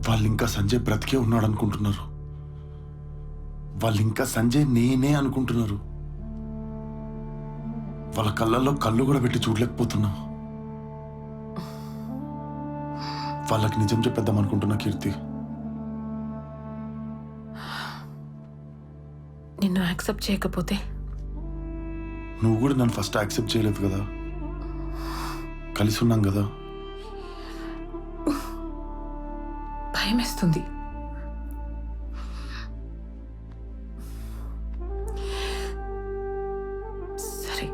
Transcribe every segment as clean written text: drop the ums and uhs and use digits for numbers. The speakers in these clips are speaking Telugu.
వాళ్ళు ఇంకా సంజయ్ బ్రతికే ఉన్నాడు అనుకుంటున్నారు. వాళ్ళు ఇంకా సంజయ్ నేనే అనుకుంటున్నారు. వాళ్ళ కళ్ళల్లో కళ్ళు కూడా పెట్టి చూడలేకపోతున్నా. వాళ్ళకి నిజం చెప్పేద్దాం అనుకుంటున్నా కీర్తి. నిన్ను యాక్సెప్ట్ చేయకపోతే? నువ్వు కూడా నన్ను ఫస్ట్ యాక్సెప్ట్ చేయలేదు కదా, కలిసి ఉన్నాం కదా. భయమేస్తుంది. సరే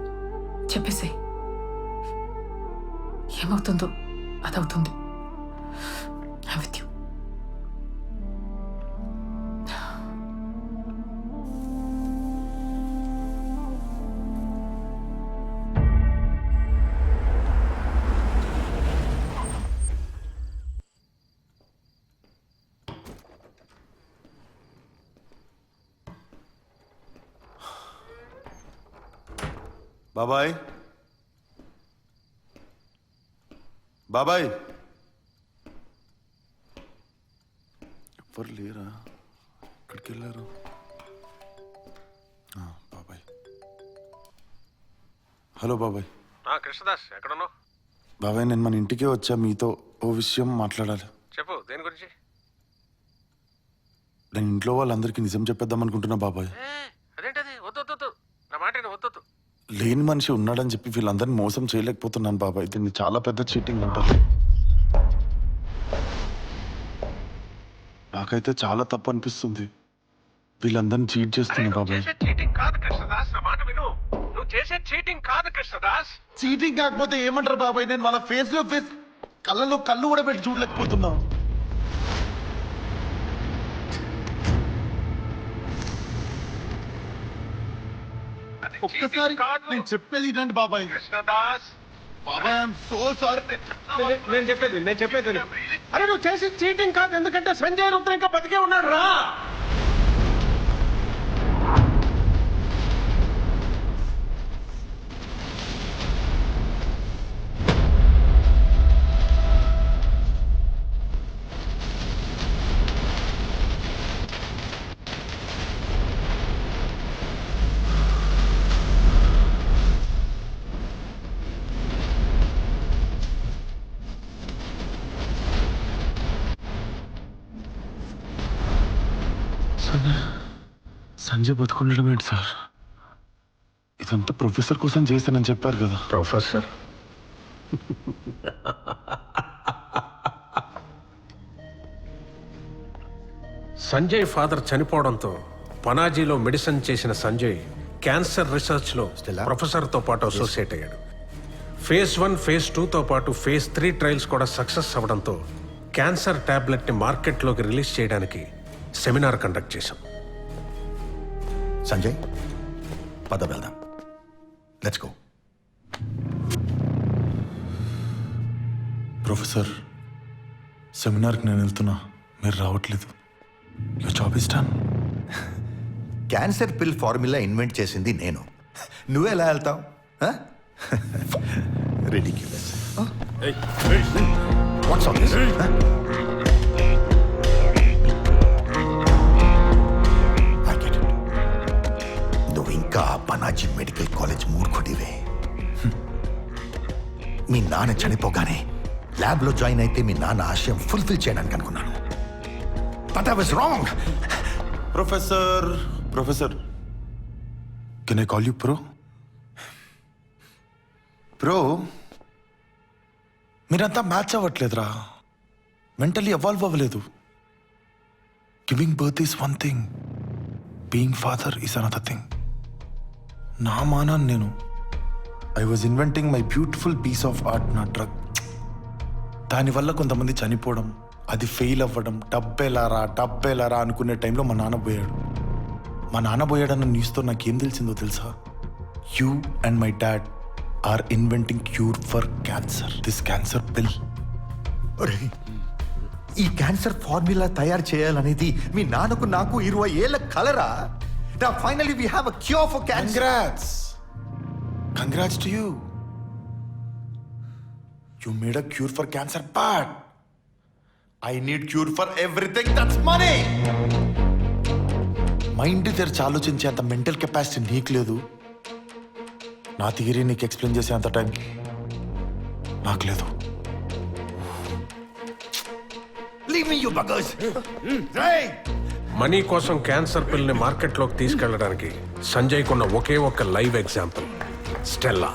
చెప్పేసే, ఏమవుతుందో అదవుతుంది. I'm with you. బాబాయ్, బాబాయ్, ఎవరు లేరా? ఎక్కడికి వెళ్ళారు? బాబాయ్. హలో బాబాయ్. కృష్ణదాస్ ఎక్కడున్నావు? బాబాయ్, నేను మన ఇంటికే వచ్చా, మీతో ఓ విషయం మాట్లాడాలి. చెప్పు, దేని గురించి? నేను ఇంట్లో వాళ్ళందరికీ నిజం చెప్పేద్దాం అనుకుంటున్నా బాబాయ్. అదేంటది? వద్దు, నా మాట వద్దు. లేని మనిషి ఉన్నాడని చెప్పి వీళ్ళందరినీ మోసం చేయలేకపోతున్నాను బాబాయ్. దీన్ని చాలా పెద్ద చీటింగ్ అంటారు. నాకైతే చాలా తప్పు అనిపిస్తుంది. వీళ్ళందరినీ చీట్ చేస్తున్నా బాబాయ్. చీటింగ్ కాదు కృష్ణదాస్, నా మాట విను. నువ్వు చేసే చీటింగ్ కాదు కృష్ణదాస్. చీటింగ్ కాకపోతే ఏమంటారు బాబాయ్? నేను వాళ్ళ ఫేస్ కళ్ళలో కళ్ళు కూడా పెట్టి చూడలేకపోతున్నా. ఒక్కసారి నేను చెప్పేది ఏంటంటే బాబాయ్. కృష్ణదాస్, బాబాయ్, ఐఎమ్ సో సారీ. నేను చెప్పేది అరే నువ్వు చేసి చీటింగ్ కాదు, ఎందుకంటే సంజయ్ రుద్ర ఇంకా బతికే ఉన్నాడు రా. సంజయ్ బతుకుండడం ఏంటి సార్? ఇదంతా ప్రొఫెసర్ కోసం చేశానని చెప్పారు కదా. ప్రొఫెసర్? సంజయ్ ఫాదర్ చనిపోవడంతో పనాజీలో మెడిసిన్ చేసిన సంజయ్ క్యాన్సర్ రీసెర్చ్లో ప్రొఫెసర్తో పాటు అసోసియేట్ అయ్యాడు. ఫేజ్ 1, ఫేజ్ 2తో పాటు ఫేజ్ 3 ట్రయల్స్ కూడా సక్సెస్ అవ్వడంతో క్యాన్సర్ ట్యాబ్లెట్ని మార్కెట్లోకి రిలీజ్ చేయడానికి సెమినార్ కండక్ట్ చేశాం. సంజయ్, పద వెళ్దాం. Let's go. ప్రొఫెసర్, సెమినార్కి నేను వెళ్తున్నా, మీరు రావట్లేదు. Your job is done. Cancer పిల్ ఫార్ములా ఇన్వెంట్ చేసింది నేను. నువ్వెలా వెళ్తావు? Ridiculous. What's all this? I get it. నువ్వు ఇంకా పనాజీ మెడికల్ కాలేజ్ మూర్ఖుడివే. మీ నాన్న చనిపోగానే ల్యాబ్లో జాయిన్ అయితే మీ నాన్న ఆశయం ఫుల్ఫిల్ చేయడానికి అనుకున్నాను. But I was wrong. Professor, can I call you pro? మీరంతా మ్యాచ్ అవ్వట్లేదురా. మెంటలీ ఎవాల్వ్ అవ్వలేదు. Giving birth is one thing, being father is another thing. నా మానాన్ని నేను I was inventing my beautiful piece of art, నా డ్రగ్. దానివల్ల కొంతమంది చనిపోవడం, అది ఫెయిల్ అవ్వడం, డబ్బెలారా అనుకునే టైంలో మా నాన్న పోయాడు. మా నాన్న పోయాడన్న న్యూస్తో నాకేం తెలిసిందో తెలుసా? You and my dad are inventing cure for cancer. This cancer pill. ఈ క్యాన్సర్ ఫార్ములా తయారు చేయాలనేది మీ నాన్నకు నాకు 20 ఏళ్ల కలరా? Now finally we have a cure for cancer. Congrats to you. You made a cure for cancer, but I need cure for everything that's money. Mind తెరిచి ఆలోచించే అంత మెంటల్ కెపాసిటీ నీకు లేదు. నా థియరీ నీకు ఎక్స్ప్లెయిన్ చేసే అంత టైం నాకు లేదు. Leave me, you buggers. Hey! Money కోసం క్యాన్సర్ పిల్ని మార్కెట్లోకి తీసుకెళ్లడానికి సంజయ్ కున్న ఒకే ఒక్క live example Stella.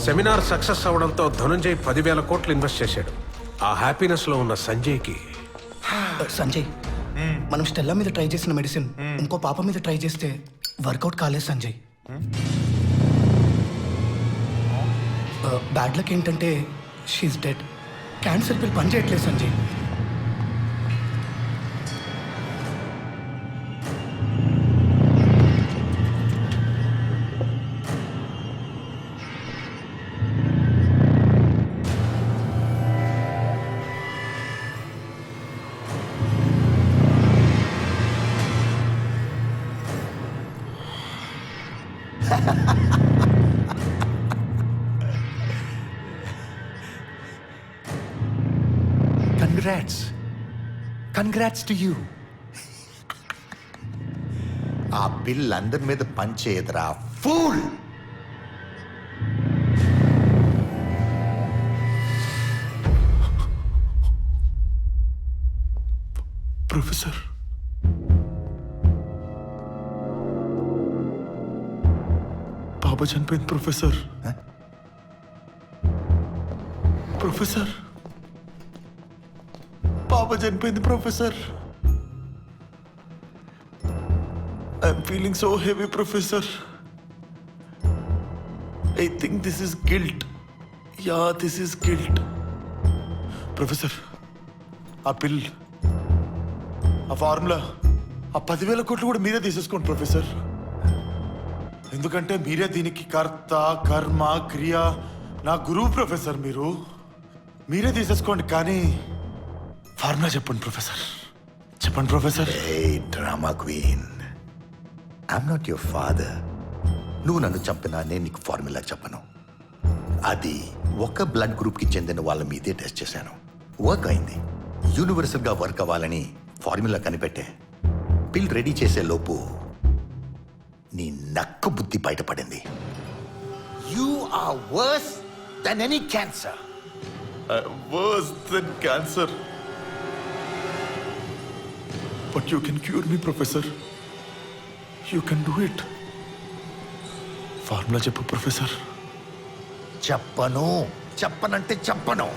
Seminar success అవడంతో ధనుంజయ్ 10,000 కోట్లు ఇన్వెస్ట్ చేశాడు. ఆ హ్యాపీనెస్ లో ఉన్న సంజయ్కి సంజయ్ మనం స్టెల్లా మీద ట్రై చేసిన మెడిసిన్ ఇంకో పాప మీద ట్రై చేస్తే వర్కౌట్ కాలేదు సంజయ్. బ్యాడ్ లక్ ఏంటంటే షీఈ్ డెడ్. క్యాన్సర్ పిల్ పనిచేయట్లేదు సంజయ్. Congrats to you. ఆ బిల్ అందరి మీద పంచేయదురా ఫూల్. ప్రొఫెసర్, బాబా చనిపోయింది ప్రొఫెసర్. ప్రొఫెసర్, బాబా చనిపోయింది professor. I'm feeling so heavy professor. I think this is guilt. Yeah, this is guilt. Professor, ఆ పిల్, ఆ ఫార్ములా, ఆ 10,000 కోట్లు కూడా మీరే తీసేసుకోండి ప్రొఫెసర్. ఎందుకంటే మీరే దీనికి కర్త, కర్మ, క్రియ. నా గురువు ప్రొఫెసర్ మీరు. మీరే తీసేసుకోండి, కానీ ఫార్ములా చెప్పండి ప్రొఫెసర్. చెప్పండి professor. Hey, drama queen. I'm not your father. నువ్వు నన్ను చంపినా నేను నీకు ఫార్ములా చెప్పను. అది ఒక బ్లడ్ గ్రూప్కి చెందిన వాళ్ళ మీదే టెస్ట్ చేశాను. వర్క్ అయింది. యూనివర్సల్గా వర్క్ అవ్వాలని ఫార్ములా కనిపెట్టే. పిల్ రెడీ చేసే లోపు నీ నక్క బుద్ధి బయటపడింది. You are worse than any cancer. Worse than cancer. But you can cure me, Professor. You can do it. Formula చెప్పు ప్రొఫెసర్. చెప్పనంటే చెప్పను.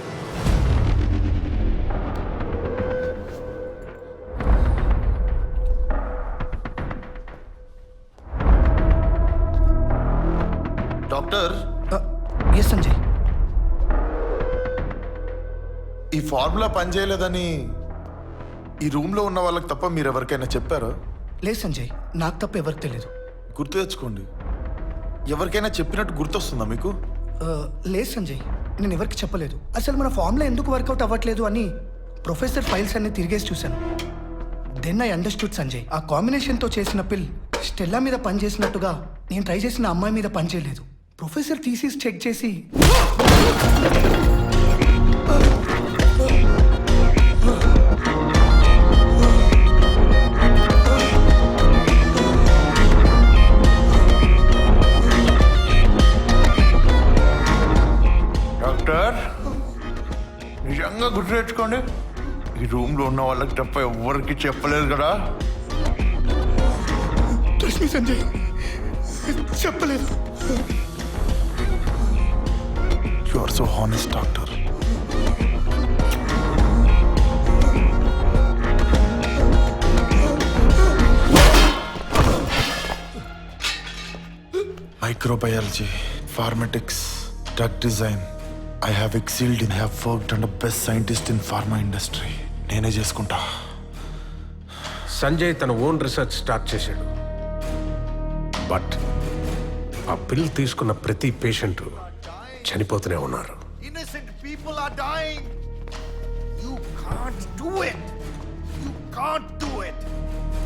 Doctor, yes Sanjay. ఈ ఫార్ములా పనిచేయలేదని ఈ రూమ్లో ఉన్న వాళ్ళకి తప్ప మీరు ఎవరికైనా చెప్పారా? లేదు సంజయ్, నాకు తప్ప ఎవరికి తెలియదు. గుర్తు తెచ్చుకోండి. ఎవరికైనా చెప్పినట్టు గుర్తొస్తుందా మీకు? లేదు సంజయ్, నేను ఎవరికి చెప్పలేదు. అసలు మన ఫామ్లో ఎందుకు వర్కౌట్ అవ్వట్లేదు అని ప్రొఫెసర్ ఫైల్స్ అన్ని తిరిగేసి చూశాను. Then I understood Sanjay. ఆ కాంబినేషన్తో చేసిన పిల్ స్టెల్లా మీద పనిచేసినట్టుగా నేను ట్రై చేసిన అమ్మాయి మీద పనిచేయలేదు. ప్రొఫెసర్ థీసిస్ చెక్ చేసి డాక్టర్, నిజంగా గుర్తు తెచ్చుకోండి. ఈ రూమ్లో ఉన్న వాళ్ళకి తప్ప ఎవరికి చెప్పలేదు కదా? రష్మి సంజయ్, చెప్పలేదు. You are so honest doctor. Microbiology, pharmaceutics, drug design. I have excelled in, I have worked under best scientist in pharma industry. నేనే చేసుకుంటా. సంజయ్ తన ఓన్ రీసెర్చ్ స్టార్ట్ చేశాడు. బట్ ఆ పిల్ తీసుకున్న ప్రతి పేషెంట్ చనిపోతూనే ఉన్నారు. Innocent people are dying. You can't do it. You can't do it.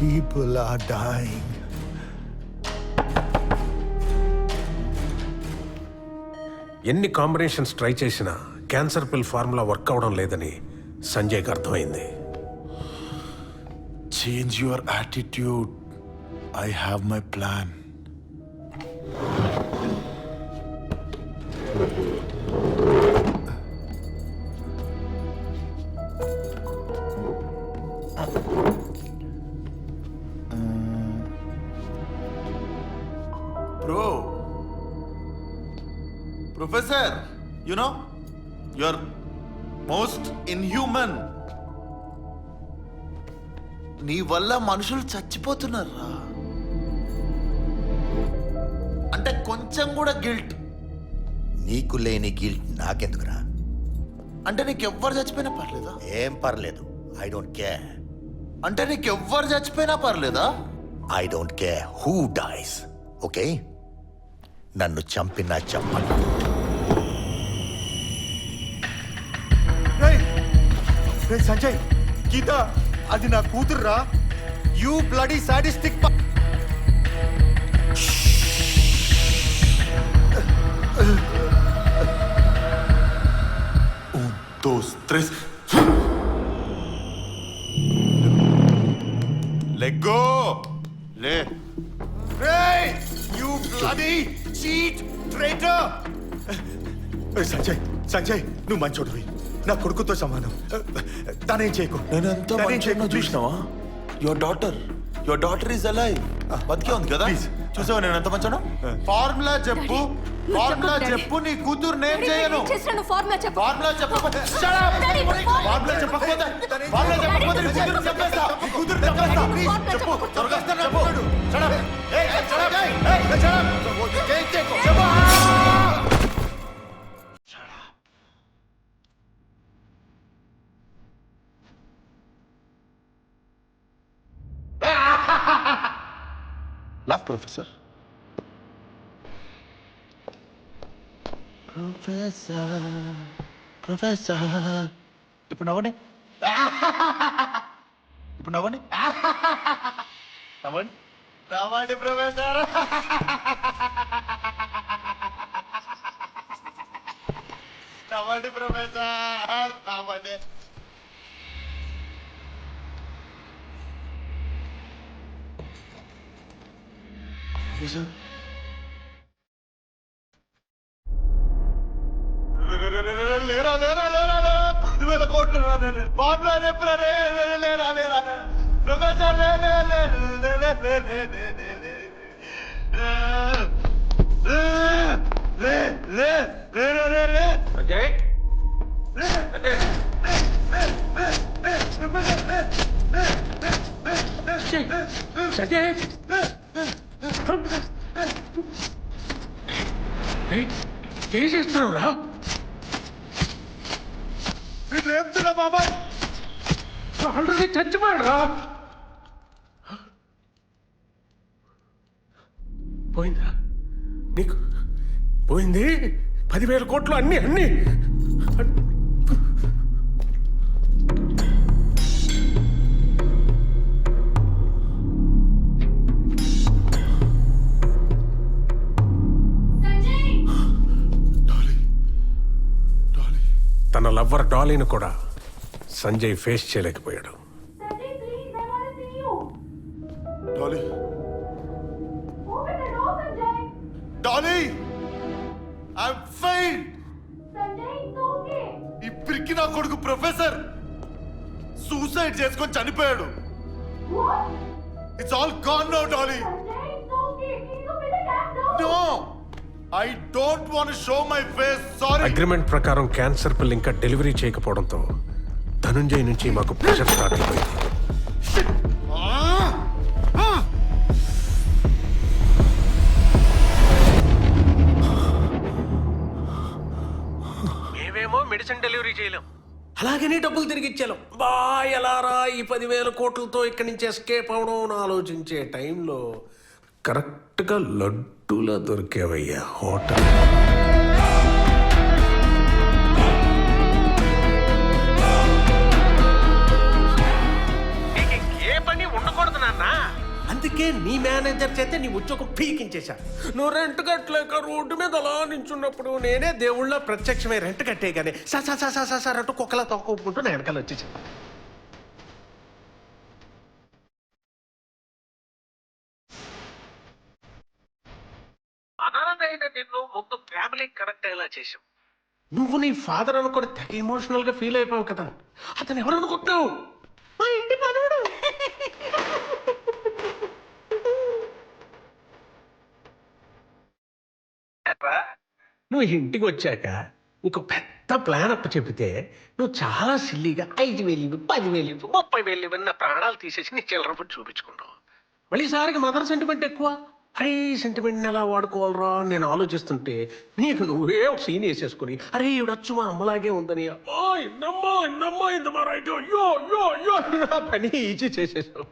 People are dying. ఎన్ని కాంబినేషన్స్ ట్రై చేసినా క్యాన్సర్ పిల్ ఫార్ములా వర్క్ అవడం లేదని సంజయ్కి అర్థమైంది. Change your attitude. I have my plan. Professor, you know, you're most inhuman. నీ వల్ల మనుషులు చచ్చిపోతున్నారా? అంటే కొంచెం కూడా గిల్ట్? నీకు లేని గిల్ట్ నాకెందుకురా? అంటే నీకెవ్వరు చచ్చిపోయినా పర్లేదా? ఏం పర్లేదు. I don't care. అంటే నీకెవ్వరు చచ్చిపోయినా పర్లేదా? I don't care who dies. Okay, నన్ను చంపినా చంపను. సంజయ్, గీత, అది నా కూతుర్రా. You bloody sadistic. Dos, tres. Let go. లే. రేయ్, you bloody cheat traitor. Sanjay, Sanjay, నువ్వు మంచోడివి. నా కొడుకుతో సమానం. తనేం చేయకు. నేనెంత మంచిగా చూసినావా? Your daughter is alive. బతికే ఉంది కదా? Please. చూసావా నేను ఎంత మంచాను? ఫార్ములా చెప్పు, ఫార్ములా చెప్పు. నీ కూతురు నేమ్ చేయను. ఫార్ములా చెప్పకపోతే ఫార్ములా చెప్పకపోతే నీ కూతురు చెప్పేస్తా. నీ కూతురు చెప్పేస్తా. చెప్పు, త్వరగా చెప్పు. Shut up. Hey, shut up. Hey, shut up. చెప్పు. Laugh, Professor. ప్రొఫెసర్ ఇప్పుడు నవ్వండి. ఇప్పుడు నవ్వండి. నవ్వండి, నవ్వండి ప్రొఫెసర్. నవ్వండి ప్రొఫెసర్, నవ్వండి. లేరా లేరా లేరా 10,000 కోట్లు బాండ్లో చెప్పరా? లేరా లేరా ప్రొఫెసర్, సంజయ్, ఏం చేస్తున్నావు రా? లేపుతున్నా బాబాయ్. ఆల్రెడీ చచ్చిపోయాడు రా. పోయిందా నీకు? పోయింది 10,000 కోట్లు. అన్ని అన్ని తన లవ్వర్ డాలీని కూడా సంజయ్ ఫేస్ చేయలేకపోయాడు. Dolly, Dolly, I'm fine. ఇప్పటికి నా కొడుకు ప్రొఫెసర్ సూసైడ్ చేసుకొని చనిపోయాడు. It's all gone now Dolly. No, I don't want to show my face. Sorry. Agreement ప్రకారం క్యాన్సర్ పిల్ ఇంకా డెలివరీ చేయకపోవడంతో ధనుంజయ్ నుంచి మాకు ప్రెషర్ స్టార్ట్ అయిపోయింది. మేమేమో మెడిసిన్ డెలివరీ చేయలేం, అలాగని డబ్బులు తిరిగి ఇచ్చేలాం. బా ఎలారా ఈ 10,000 కోట్లతో ఇక్కడి నుంచి ఎస్కేప్ అవడం అని ఆలోచించే టైంలో కరెక్ట్గా లడ్డూలా దొరికేవయ్యా హోటల్. అందుకే నీ మ్యారేజ్ మేనేజర్ చేస్తే నీ ఉద్యోగం పీకించేశారు. నువ్వు రెంట్ కట్టలేక రోడ్డు మీద అలా నించున్నప్పుడు నేనే దేవుళ్ళ ప్రత్యక్షమే రెంట్ కట్టేగానే సార్ అంటూ కుక్కలా తొక్కుంటూ నేను వెనకాల వచ్చేసాను. అనాథైన నిన్ను ముందు ఫ్యామిలీ కనెక్ట్ అయ్యేలా చేసావు. నువ్వు నీ ఫాదర్ అనుకుని తెగ ఎమోషనల్ గా ఫీల్ అయిపోయావు కదా. అతను ఎవరు అనుకుంటున్నావు? మా ఇంటి మనవడు. నువ్వు ఇంటికి వచ్చాక నీకు పెద్ద ప్లాన్ అప్పు చెబితే నువ్వు చాలా సిల్లీగా 5,000 10,000 30,000 నా ప్రాణాలు తీసేసి నీ చిల్లరప్పుడు చూపించుకున్నావు. మళ్ళీ సారికి మదర్ సెంటిమెంట్ ఎక్కువ. అరే సెంటిమెంట్ ఎలా వాడుకోవాలరా నేను ఆలోచిస్తుంటే నీకు నువ్వే ఒక సీన్ వేసేసుకుని అరే ఇవిడొచ్చు మా అమ్మలాగే ఉందని పని ఈజీ చేసేసావు.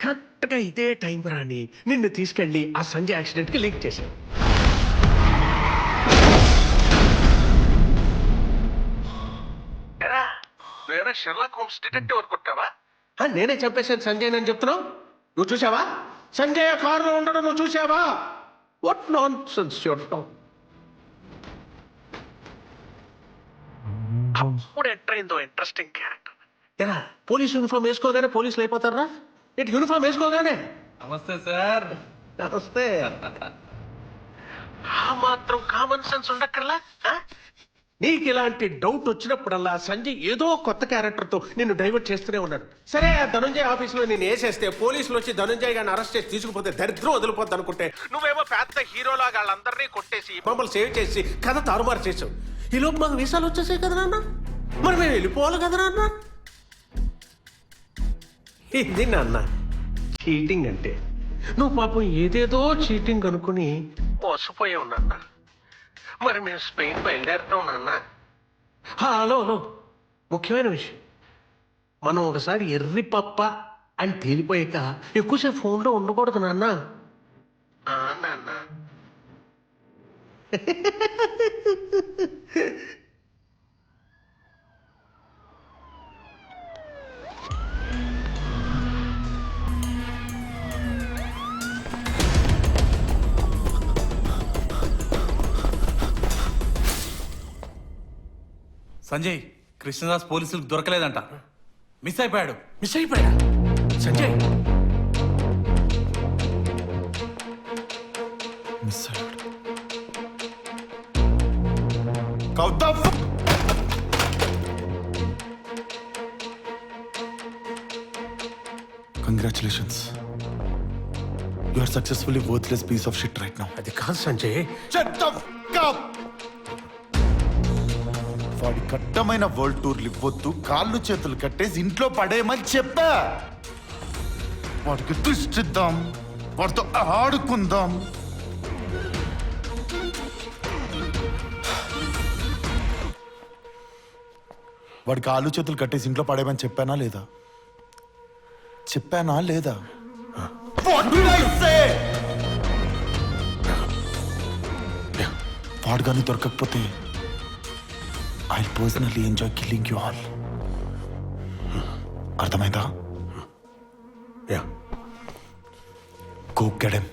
కరెక్ట్గా ఇదే టైం రాని నిన్ను తీసుకెళ్ళి ఆ సంజయ్ యాక్సిడెంట్కి లీక్ చేశాను. వేరే షెర్లాక్ హోమ్స్ డిటెక్టివ్ అనుకుంటావా? నేనే చంపేశాను సంజయ్ అని చెప్తున్నావు. నువ్వు చూసావా? సంజయ్ కారులో ఉండడం నువ్వు చూసావా? వాట్ నాన్ సెన్స్ చూడటం. అప్పుడు ఎంటర్ ఇంట్రెస్టింగ్ క్యారెక్టర్. ఎలా పోలీస్ యూనిఫామ్ వేసుకోగానే పోలీసులు అయిపోతారా? ఇటు యూనిఫామ్ వేసుకోగానే నమస్తే సార్. నమస్తే. ఆ మాత్రం కామన్ సెన్స్ ఉండక్కర్లా? నీకు ఇలాంటి డౌట్ వచ్చినప్పుడల్లా సంజయ్ ఏదో కొత్త క్యారెక్టర్తో నిన్ను డైవర్ట్ చేస్తూనే ఉన్నాడు. సరే ధనుంజయ్ ఆఫీసులో నేను వేసేస్తే పోలీసులు వచ్చి ధనుంజయ్ గారిని అరెస్ట్ చేసి తీసుకుపోతే దరిద్రం వదిలిపోద్ది అనుకుంటే నువ్వేమో పెద్ద హీరోలాగా వాళ్ళందరినీ కొట్టేసి మమ్మల్ని సేవ్ చేసి కథ తారుమారు చేసావు. ఈలోపు మాకు వీసాలు వచ్చేసాయి కదా నాన్న, మరి మేము వెళ్ళిపోవాలి కదా నాన్న. ఇది నాన్న చీటింగ్ అంటే. నువ్వు పాపం ఏదేదో చీటింగ్ అనుకుని మోసపోయావు నాన్న. మరి మేము స్పెయిన్ బయలుదేరుతాం నాన్న. హలో ముఖ్యమైన విషయం, మనం ఒకసారి ఎర్రి పప్ప అని తేలిపోయాక ఎక్కువసేపు ఫోన్లో ఉండకూడదు నాన్న. నాన్న సంజయ్ కృష్ణదాస్ పోలీసులకు దొరకలేదంట, మిస్ అయిపోయాడు. మిస్ అయిపోయా సంజయ్. మిస్ అయ్యాడు. Gautam congratulations. You are successfully worthless piece of shit right now. అది కాదు సంజయ్. వాడి కట్టమైన వరల్డ్ టూర్లు ఇవ్వద్దు, కాళ్ళు చేతులు కట్టేసి ఇంట్లో పడేయమని చెప్పా. వాడికి దృష్టిద్దాం, వాడితో ఆడుకుందాం. వాడి కాళ్ళు చేతులు కట్టేసి ఇంట్లో పడేయమని చెప్పానా లేదా? చెప్పానా లేదా? వాడు కానీ దొరకకపోతే I'll personally enjoy killing you all. అర్థమైందా? యా. Go get him.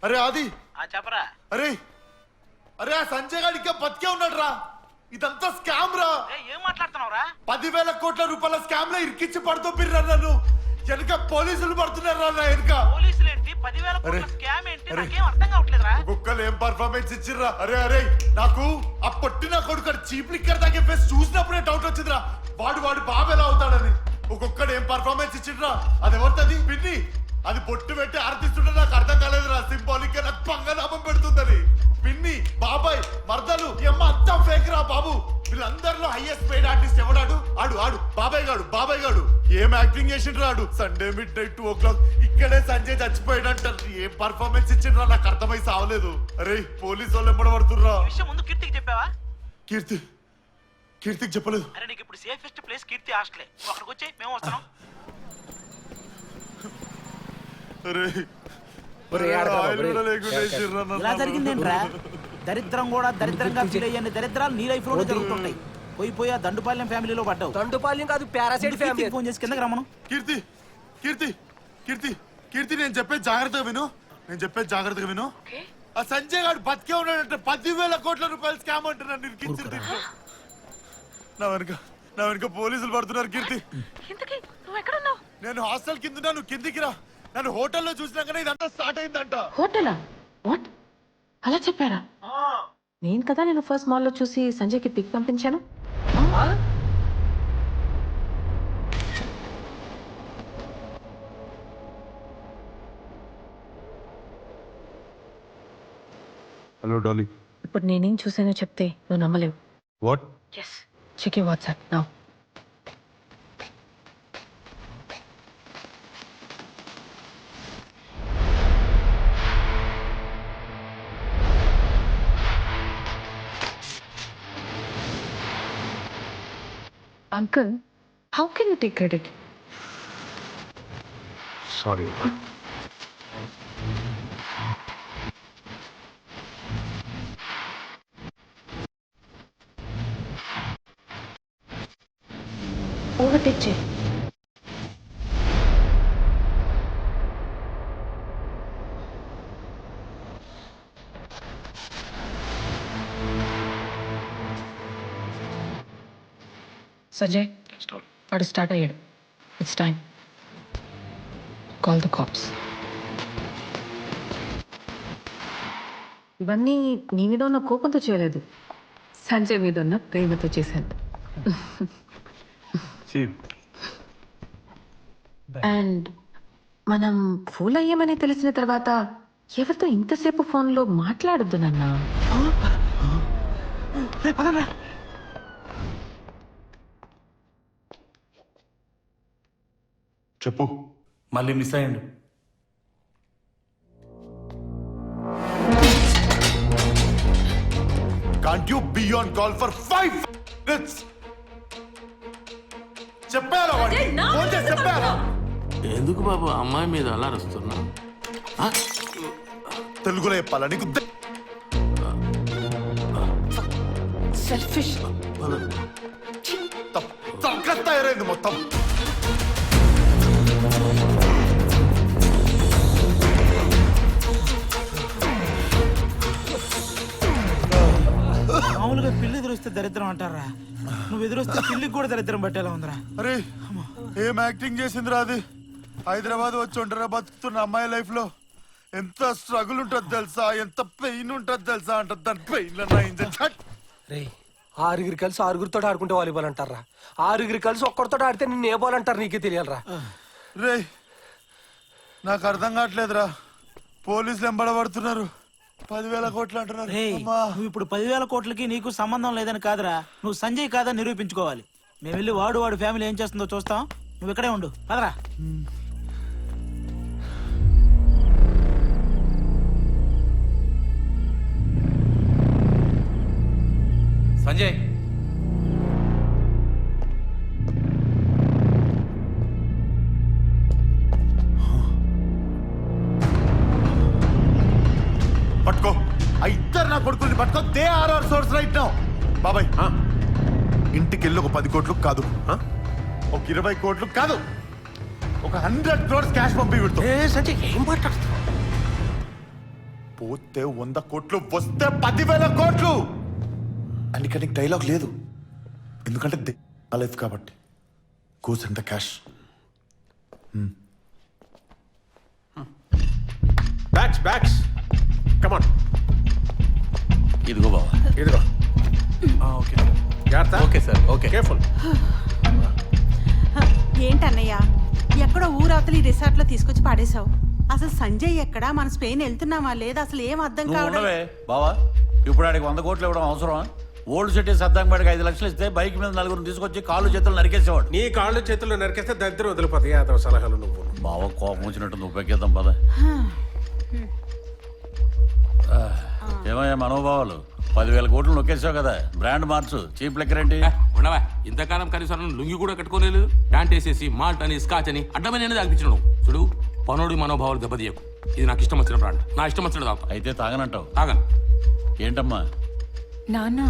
అరే ఆది చెప్పరా. అరే అరే ఆ సంజయ్ గారు ఇంకా బతికే ఉన్నాడు రా. ఇదంతా స్కామ్ రా. ఏం మాట్లాడుతున్నావురా? 10,000 కోట్ల రూపాయల స్కామ్ లో ఇరికించి పడుతోపిర్రా నన్ను. వెనక పోలీసులు పడుతున్నారా నా వెనక. పోలీసులు ఏంటి? 10,000 కోట్ల స్కామ్ ఏంటి? నాకేం అర్థం కావట్లేదురా. కుక్కలు ఏం పర్ఫార్మెన్స్ ఇచ్చిర్రా. అరే అరే నాకు ఆ పొట్టిన కొడుకు చీప్ లిక్కర్ తాగే ఫేస్ చూసినప్పుడే డౌట్ వచ్చిందిరా. వాడు బాబు ఎలా అవుతాడని. ఒక్కొక్కడు ఏం పర్ఫార్మెన్స్ ఇచ్చిండ్రా. అది ఎవరిది? పిన్ని. అది పొట్టు పెట్టి ఆర్తిస్తుంటే నాకు అర్థం కాలేదురా. సింబాలిక్ గా నాకు పంగనామం పెడుతుందని. పిన్ని, బాబాయ్, మర్దలు, అమ్మ అంతా ఫేక్ రా బాబు. వీళ్ళందరిలో హైయెస్ట్ పెయిడ్ ఆర్టిస్ట్ ఎవడాడు? ఆడు బాబాయ్ గాడు ఏం యాక్టింగ్ చేసిండ్రు? ఆడు సండే మిడ్ నైట్ 2 o'clock ఇక్కడే సంజయ్ చచ్చిపోయాడు అంటారు. ఏం పర్ఫార్మెన్స్ ఇచ్చిండ్రా నాకు అర్థమై సావలేదు. అరే పోలీసు వాళ్ళు ఎమ్మడబడుతుర్రా. ఈ విషయం ముందు కీర్తికి చెప్పావా? కీర్తికి చెప్పలేదు. అరే నీకు ఇప్పుడు సేఫెస్ట్ ప్లేస్ కీర్తి హాస్టలే. నువ్వు అక్కడికి వచ్చి మేము వస్తున్నాం. అరే ఇలా జరిగిందేంట్రా? దరిద్రం కూడా దరిద్రంగా ఫీల్ అయ్యే దరిద్రాలు నీ లైఫ్ లో జరుగుతుంటాయి. పోయి ఆ దండుపాలెం ఫ్యామిలీలో పడ్డావు. దండుపాలెం కాదు, పారాసైట్ ఫ్యామిలీ. ఫోన్ చేసి కిందకి రమ్మను. కీర్తి నేను చెప్పేది జాగ్రత్తగా విను. ఆ సంజయ్ గారు బతికే ఉన్నాడంటే 10,000 కోట్ల రూపాయలు స్కామ్ అంటున్నాను. నిరికించింది నా వెనుక పోలీసులు పడుతున్నారు. కీర్తి నేను హాస్టల్ కింద ఉన్నా, నువ్వు కిందికి రా. నన్ను హోటల్లో చూసినాకనే ఇదంతా స్టార్ట్ అయిందంట. హోటలా? వాట్? అలా చెప్పారా? నేను కదా నేను ఫస్ట్ మాల్లో చూసి సంజయ్కి పిక్ పంపించాను. హలో డాలీ. ఇప్పుడు నేనేం చూసానో చెప్తే నువ్వు నమ్మలేవు. What? Yes, check your WhatsApp now. Uncle, how can you take credit? Sorry. Overtake check. Sanjay, వాడు స్టార్ట్ అయ్యాడు. It's time. Call the cops. ఇవన్నీ నీ మీద ఉన్న కోపంతో చేయలేదు, సంజయ్ మీద ఉన్న ప్రేమతో చేశాను. అండ్ మనం ఫూల్ అయ్యామని తెలిసిన తర్వాత ఎవరితో ఇంతసేపు ఫోన్లో మాట్లాడొద్దు నాన్న. చెప్పు. మళ్ళీ miss అయ్యండు. Can't you be on call for 5 minutes? చెప్పారా వాడికి? ఫోన్ చేసి చెప్పారా? ఎందుకు బాబు అమ్మాయి మీద అలా అరుస్తున్నా? తెలుగులో చెప్పాలా నీకు? సెల్ఫిష్. తయారైంది మొత్తం. మామూలుగా పిల్లి ఎదురొస్తే దరిద్రం అంటారా? నువ్వు ఎదురొస్తే పిల్లికి కూడా దరిద్రం పట్టేలా ఉందిరా. అరే ఏం యాక్టింగ్ చేసిందిరా అది? హైదరాబాద్ వచ్చి ఒంటరిగా బతుకుతున్న అమ్మాయి లైఫ్ లో ఎంత స్ట్రగుల్ ఉంటుంది తెలుసా, ఎంత పెయిన్ ఉంటుంది తెలుసా అంట. దాని పెయిన్ రే, 6 కలిసి 6 ఆడుకుంటే వాలీబాల్ అంటారా? 6 కలిసి ఒక్కడితో ఆడితే నిన్ను ఏ బాల్ అంటారు నీకే తెలియాలరా? రే నాకు అర్థం కావట్లేదురా. పోలీసులు ఎంబడబడుతున్నారు, 10,000 కోట్లు అంటున్నారు. నువ్వు ఇప్పుడు 10,000 కోట్లకి నీకు సంబంధం లేదని కాదురా, నువ్వు సంజయ్ కాదని నిరూపించుకోవాలి. మేము వెళ్ళి వాడు ఫ్యామిలీ ఏం చేస్తుందో చూస్తాం. నువ్వు ఇక్కడే ఉండు, పదరా. సంజయ్, పట్టుకో ఆ ఇద్దరు నా కొడుకుల్ని పట్టుకో. They are our source right now. బాబాయ్ ఇంటికి వెళ్ళి ఒక 10 కోట్లు కాదు, ఒక 20 కోట్లు కాదు, ఒక 100 crores క్యాష్ పంపి విడుతూ. సంజయ్ ఏం మాట్లాడుతున్నావు? పోతే 100 కోట్లు, వస్తే 10,000 కోట్లు. అందుకే నీకు డైలాగ్ లేదు, ఎందుకంటే ఆ లైఫ్ కాబట్టి. Goes in the cash. Bags come on. ఇదిగో బావా. ఇదిగో. ఓకే జాగ్రత్త. Okay sir, okay. కేర్ఫుల్. ఏంటన్నయ్య, ఎక్కడో ఊరవతలి రిసార్ట్ లో తీసుకొచ్చి పాడేశావు. అసలు సంజయ్ ఎక్కడా? మన స్పెయిన్ వెళ్తున్నామా లేదా? అసలు ఏం అర్థం కావడం. బావా ఇప్పుడు ఆడికి 100 కోట్లు ఇవ్వడం అవసరమా? ఓల్డ్ సిటీ సద్దాంపేటకి 5 లక్షలు ఇస్తే బైక్ మీద 4 తీసుకొచ్చి కాళ్ళు చేతులు నరికేసేవాడు. నీ కాళ్ళు చేతులు నరికేస్తే దరిద్రం వదిలిపోతాయి. యాదవ సలహాలు నువ్వు. బావ కోపం వచ్చినట్టు నువ్వు పెక్కేద్దాం పద. ఏమయ్యా మనోభావాలు, 10,000 కోట్లు నొక్కేసావు కదా, బ్రాండ్ మార్చు. చీప్ లెక్కర్ ఏంటి? ఉండవా, ఇంతకాలం కనీసం లుంగి కూడా కట్టుకోలేదు. ప్యాంట్ వేసేసి మాల్ట్ అని స్కాచ్ అని అడ్డమైన తాగిపించడం. చూడు, పనోడి మనోభావాలు దెబ్బతీయకు. ఇది నాకు ఇష్టం వచ్చిన బ్రాండ్, నా ఇష్టం వచ్చిన తాగుతా. అయితే తాగనంటావు? తాగను. ఏంటమ్మా? నాన్న,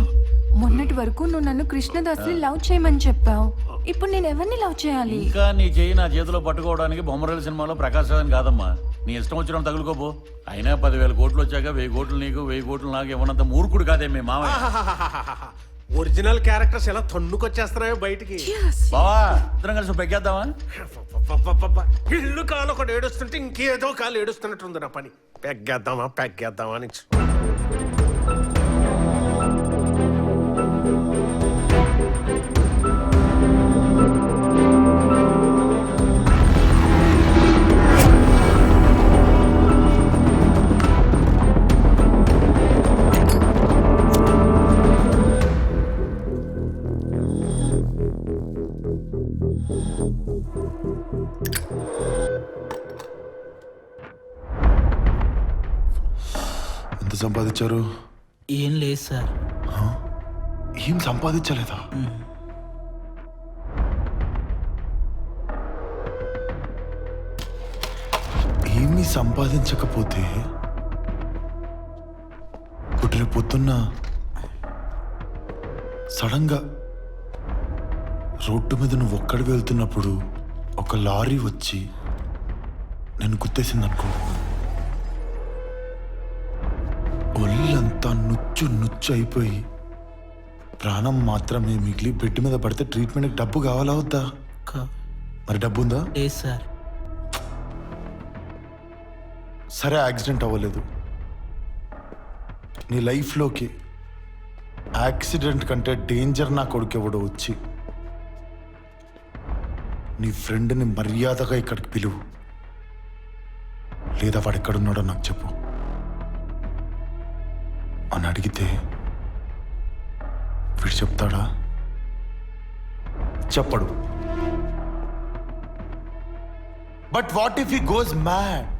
మొన్నటి వరకు నువ్వు నన్ను కృష్ణదాస్ని లవ్ చేయమని చెప్పావు. ఇప్పుడు నేను ఎవరిని లవ్ చేయాలి? ఇంకా నీ చెయ్యి నా చేతిలో పట్టుకోవడానికి బొమ్మరేల సినిమాలో ప్రకాశ్ రాజన్ కాదమ్మా. నీ ఇష్టం వచ్చిన తగులుకోపో. అయినా 10,000 కోట్లు వచ్చాక 1000 కోట్లు నీకు 1000 కోట్లు నాకు ఇవ్వనంత మూర్ఖుడు కాదే మీ మామయ్య. ఒరిజినల్ క్యారెక్టర్స్ ఎలా తన్నుకొచ్చేస్తున్నాయో బయటికి. బావా, ఇద్దరం కలిసి పెగ్గేద్దామా? ఇల్లు కాలు ఒకటి ఏడుస్తుంటే ఇంకేదో కాలు ఏడుస్తున్నట్టుంది నా పని. పెగ్గేద్దామా అని. ఎంత సంపాదించారు? ఏం లేదు సార్. ఏం సంపాదించలేదా? ఏమీ సంపాదించకపోతే ఇప్పుడు రేపు పొద్దున్న సడన్ గా రోడ్డు మీద నువ్వు ఒక్కడి వెళ్తున్నప్పుడు ఒక లారీ వచ్చి నేను గుర్తేసిందనుకో, ఒళ్ళంతా నుచ్చు అయిపోయి ప్రాణం మాత్రమే మిగిలి బెడ్ మీద పడితే ట్రీట్మెంట్కి డబ్బు కావాలా వద్దా? మరి డబ్బు ఉందా? లేదు సార్. సరే, యాక్సిడెంట్ అవ్వలేదు. నీ లైఫ్లోకి యాక్సిడెంట్ కంటే డేంజర్ నా కొడుకు ఎవడో వచ్చి నీ ఫ్రెండ్ని మర్యాదగా ఇక్కడికి పిలువు, లేదా వాడు ఎక్కడున్నాడో నాకు చెప్పు అని అడిగితే వీడు చెప్తాడా? చెప్పడు. But what if he goes mad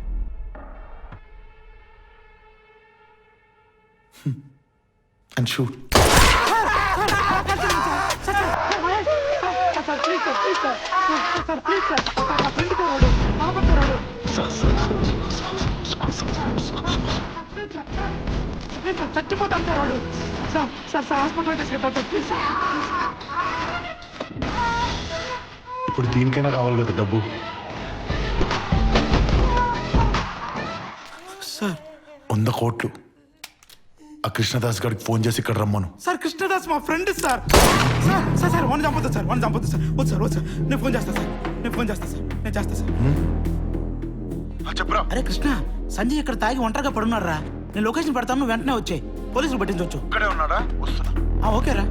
and shoot? ఇప్పుడు దీనికైనా కావాలి కదా డబ్బు. సార్ 100 కోట్లు ఆ కృష్ణదాస్ గారికి ఫోన్ చేసి ఇక్కడ రమ్మను. సార్, కృష్ణదాస్ మా ఫ్రెండ్ సార్. సార్ వన్ చంపొద్దు సార్, వద్దు సార్. నేను ఫోన్ చేస్తా సార్. చెప్పరా. అరే కృష్ణ, సంజయ్ ఇక్కడ తాగి ఒంటరిగా పడున్నారా? నేను లొకేషన్ పెడతాను, నువ్వు వెంటనే వచ్చాయి. పోలీసులు పట్టించవచ్చు. ఇక్కడే ఉన్నాడా? వస్తున్నా. ఓకేరా.